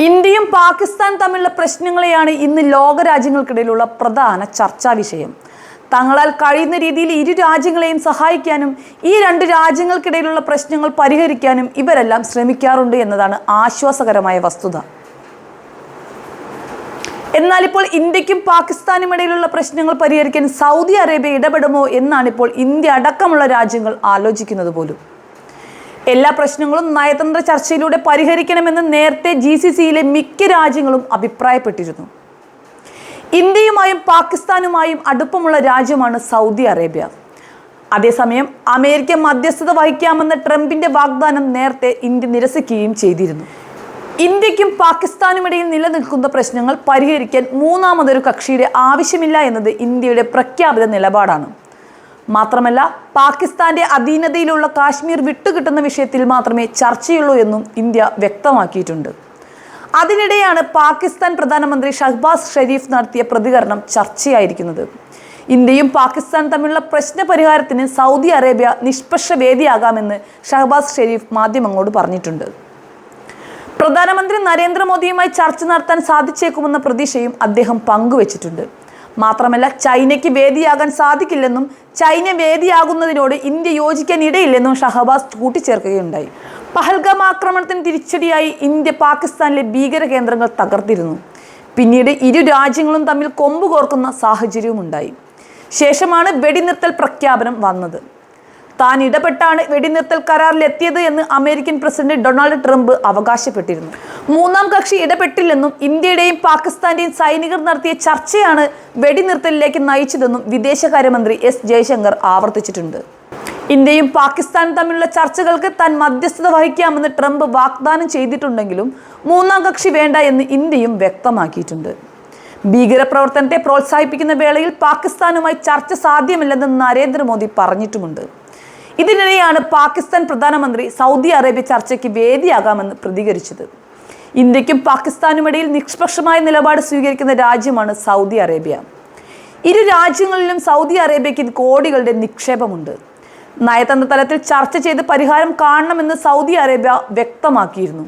ഇന്ത്യയും പാകിസ്ഥാൻ തമ്മിലുള്ള പ്രശ്നങ്ങളെയാണ് ഇന്ന് ലോകരാജ്യങ്ങൾക്കിടയിലുള്ള പ്രധാന ചർച്ചാ വിഷയം. തങ്ങളാൽ കഴിയുന്ന രീതിയിൽ ഇരു രാജ്യങ്ങളെയും സഹായിക്കാനും ഈ രണ്ട് രാജ്യങ്ങൾക്കിടയിലുള്ള പ്രശ്നങ്ങൾ പരിഹരിക്കാനും ഇവരെല്ലാം ശ്രമിക്കാറുണ്ട് എന്നതാണ് ആശ്വാസകരമായ വസ്തുത. എന്നാൽ ഇപ്പോൾ ഇന്ത്യക്കും പാകിസ്ഥാനും ഇടയിലുള്ള പ്രശ്നങ്ങൾ പരിഹരിക്കാൻ സൗദി അറേബ്യ ഇടപെടുമോ എന്നാണ് ഇപ്പോൾ ഇന്ത്യ അടക്കമുള്ള രാജ്യങ്ങൾ ആലോചിക്കുന്നത് പോലും. എല്ലാ പ്രശ്നങ്ങളും നയതന്ത്ര ചർച്ചയിലൂടെ പരിഹരിക്കണമെന്ന് നേരത്തെ GCCയിലെ മിക്ക രാജ്യങ്ങളും അഭിപ്രായപ്പെട്ടിരുന്നു. ഇന്ത്യയുമായും പാകിസ്ഥാനുമായും അടുപ്പമുള്ള രാജ്യമാണ് സൗദി അറേബ്യ. അതേസമയം അമേരിക്ക മധ്യസ്ഥത വഹിക്കാമെന്ന ട്രംപിന്റെ വാഗ്ദാനം നേരത്തെ ഇന്ത്യ നിരസിക്കുകയും ചെയ്തിരുന്നു. ഇന്ത്യക്കും പാകിസ്ഥാനുമിടയിൽ നിലനിൽക്കുന്ന പ്രശ്നങ്ങൾ പരിഹരിക്കാൻ മൂന്നാമതൊരു കക്ഷിയുടെ ആവശ്യമില്ല എന്നത് ഇന്ത്യയുടെ പ്രഖ്യാപിത നിലപാടാണ്. മാത്രമല്ല, പാകിസ്ഥാന്റെ അധീനതയിലുള്ള കാശ്മീർ വിട്ടുകിട്ടുന്ന വിഷയത്തിൽ മാത്രമേ ചർച്ചയുള്ളൂ എന്നും ഇന്ത്യ വ്യക്തമാക്കിയിട്ടുണ്ട്. അതിനിടെയാണ് പാകിസ്ഥാൻ പ്രധാനമന്ത്രി ഷഹ്ബാസ് ഷെരീഫ് നടത്തിയ പ്രതികരണം ചർച്ചയായിരിക്കുന്നത്. ഇന്ത്യയും പാകിസ്ഥാൻ തമ്മിലുള്ള പ്രശ്ന പരിഹാരത്തിന് സൗദി അറേബ്യ നിഷ്പക്ഷ വേദിയാകാമെന്ന് ഷഹ്ബാസ് ഷെരീഫ് മാധ്യമങ്ങളോട് പറഞ്ഞിട്ടുണ്ട്. പ്രധാനമന്ത്രി നരേന്ദ്രമോദിയുമായി ചർച്ച നടത്താൻ സാധിച്ചേക്കുമെന്ന പ്രതീക്ഷയും അദ്ദേഹം പങ്കുവച്ചിട്ടുണ്ട്. മാത്രമല്ല, ചൈനയ്ക്ക് വേദിയാകാൻ സാധിക്കില്ലെന്നും ചൈന വേദിയാകുന്നതിനോട് ഇന്ത്യ യോജിക്കാൻ ഇടയില്ലെന്നും ഷഹബാസ് കൂട്ടിച്ചേർക്കുകയുണ്ടായി. പഹൽഗാം ആക്രമണത്തിന് തിരിച്ചടിയായി ഇന്ത്യ പാകിസ്ഥാനിലെ ഭീകര കേന്ദ്രങ്ങൾ തകർത്തിരുന്നു. പിന്നീട് ഇരു രാജ്യങ്ങളും തമ്മിൽ കൊമ്പുകോർക്കുന്ന സാഹചര്യവും ഉണ്ടായി. ശേഷമാണ് വെടിനിർത്തൽ പ്രഖ്യാപനം വന്നത്. താൻ ഇടപെട്ടാണ് വെടിനിർത്തൽ കരാറിലെത്തിയത് എന്ന് അമേരിക്കൻ പ്രസിഡന്റ് ഡൊണാൾഡ് ട്രംപ് അവകാശപ്പെട്ടിരുന്നു. മൂന്നാം കക്ഷി ഇടപെട്ടില്ലെന്നും ഇന്ത്യയുടെയും പാകിസ്ഥാന്റെയും സൈനികർ നടത്തിയ ചർച്ചയാണ് വെടിനിർത്തലിലേക്ക് നയിച്ചതെന്നും വിദേശകാര്യമന്ത്രി S ജയശങ്കർ ആവർത്തിച്ചിട്ടുണ്ട്. ഇന്ത്യയും പാകിസ്ഥാനും തമ്മിലുള്ള ചർച്ചകൾക്ക് താൻ മധ്യസ്ഥത വഹിക്കാമെന്ന് ട്രംപ് വാഗ്ദാനം ചെയ്തിട്ടുണ്ടെങ്കിലും മൂന്നാം കക്ഷി വേണ്ട എന്ന് ഇന്ത്യയും വ്യക്തമാക്കിയിട്ടുണ്ട്. ഭീകരപ്രവർത്തനത്തെ പ്രോത്സാഹിപ്പിക്കുന്ന വേളയിൽ പാകിസ്ഥാനുമായി ചർച്ച സാധ്യമല്ലെന്ന് നരേന്ദ്രമോദി പറഞ്ഞിട്ടുമുണ്ട്. ഇതിനിടെയാണ് പാകിസ്ഥാൻ പ്രധാനമന്ത്രി സൗദി അറേബ്യ ചർച്ചയ്ക്ക് വേദിയാകാമെന്ന് പ്രതികരിച്ചത്. ഇന്ത്യക്കും പാകിസ്ഥാനുമിടയിൽ നിഷ്പക്ഷമായ നിലപാട് സ്വീകരിക്കുന്ന രാജ്യമാണ് സൗദി അറേബ്യ. ഇരു രാജ്യങ്ങളിലും സൗദി അറേബ്യയ്ക്ക് കോടികളുടെ നിക്ഷേപമുണ്ട്. നയതന്ത്ര തലത്തിൽ ചർച്ച ചെയ്ത് പരിഹാരം കാണണമെന്ന് സൗദി അറേബ്യ വ്യക്തമാക്കിയിരുന്നു.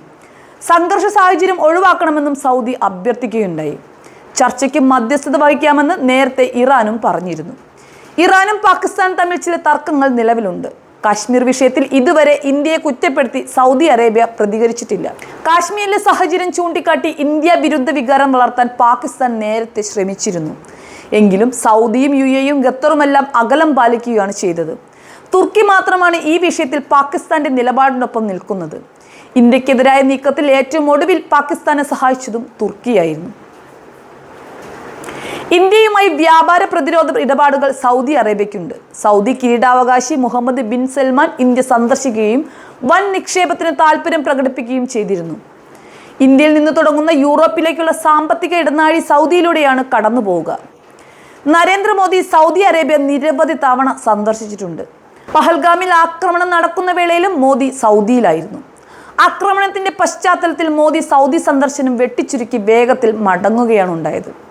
സംഘർഷ സാഹചര്യം ഒഴിവാക്കണമെന്നും സൗദി അഭ്യർത്ഥിക്കുകയുണ്ടായി. ചർച്ചയ്ക്ക് മധ്യസ്ഥത വഹിക്കാമെന്ന് നേരത്തെ ഇറാനും പറഞ്ഞിരുന്നു. ഇറാനും പാകിസ്ഥാനും തമ്മിൽ ചില തർക്കങ്ങൾ നിലവിലുണ്ട്. കാശ്മീർ വിഷയത്തിൽ ഇതുവരെ ഇന്ത്യയെ കുറ്റപ്പെടുത്തി സൗദി അറേബ്യ പ്രതികരിച്ചിട്ടില്ല. കാശ്മീരിലെ സാഹചര്യം ചൂണ്ടിക്കാട്ടി ഇന്ത്യ വിരുദ്ധ വികാരം വളർത്താൻ പാകിസ്ഥാൻ നേരത്തെ ശ്രമിച്ചിരുന്നു. എങ്കിലും സൗദിയും UAEയും ഖത്തറുമെല്ലാം അകലം പാലിക്കുകയാണ് ചെയ്തത്. തുർക്കി മാത്രമാണ് ഈ വിഷയത്തിൽ പാകിസ്ഥാന്റെ നിലപാടിനൊപ്പം നിൽക്കുന്നത്. ഇന്ത്യക്കെതിരായ നീക്കത്തിൽ ഏറ്റവും ഒടുവിൽ പാകിസ്ഥാനെ സഹായിച്ചതും തുർക്കിയായിരുന്നു. ഇന്ത്യയുമായി വ്യാപാര പ്രതിരോധ ഇടപാടുകൾ സൗദി അറേബ്യയ്ക്കുണ്ട്. സൗദി കിരീടാവകാശി മുഹമ്മദ് ബിൻ സൽമാൻ ഇന്ത്യ സന്ദർശിക്കുകയും വൻ നിക്ഷേപത്തിന് താല്പര്യം പ്രകടിപ്പിക്കുകയും ചെയ്തിരുന്നു. ഇന്ത്യയിൽ നിന്ന് തുടങ്ങുന്ന യൂറോപ്പിലേക്കുള്ള സാമ്പത്തിക ഇടനാഴി സൗദിയിലൂടെയാണ് കടന്നു പോവുക. നരേന്ദ്രമോദി സൗദി അറേബ്യ നിരവധി തവണ സന്ദർശിച്ചിട്ടുണ്ട്. പഹൽഗാമിൽ ആക്രമണം നടക്കുന്ന വേളയിലും മോദി സൗദിയിലായിരുന്നു. ആക്രമണത്തിന്റെ പശ്ചാത്തലത്തിൽ മോദി സൗദി സന്ദർശനം വെട്ടിച്ചുരുക്കി വേഗത്തിൽ മടങ്ങുകയാണ് ഉണ്ടായത്.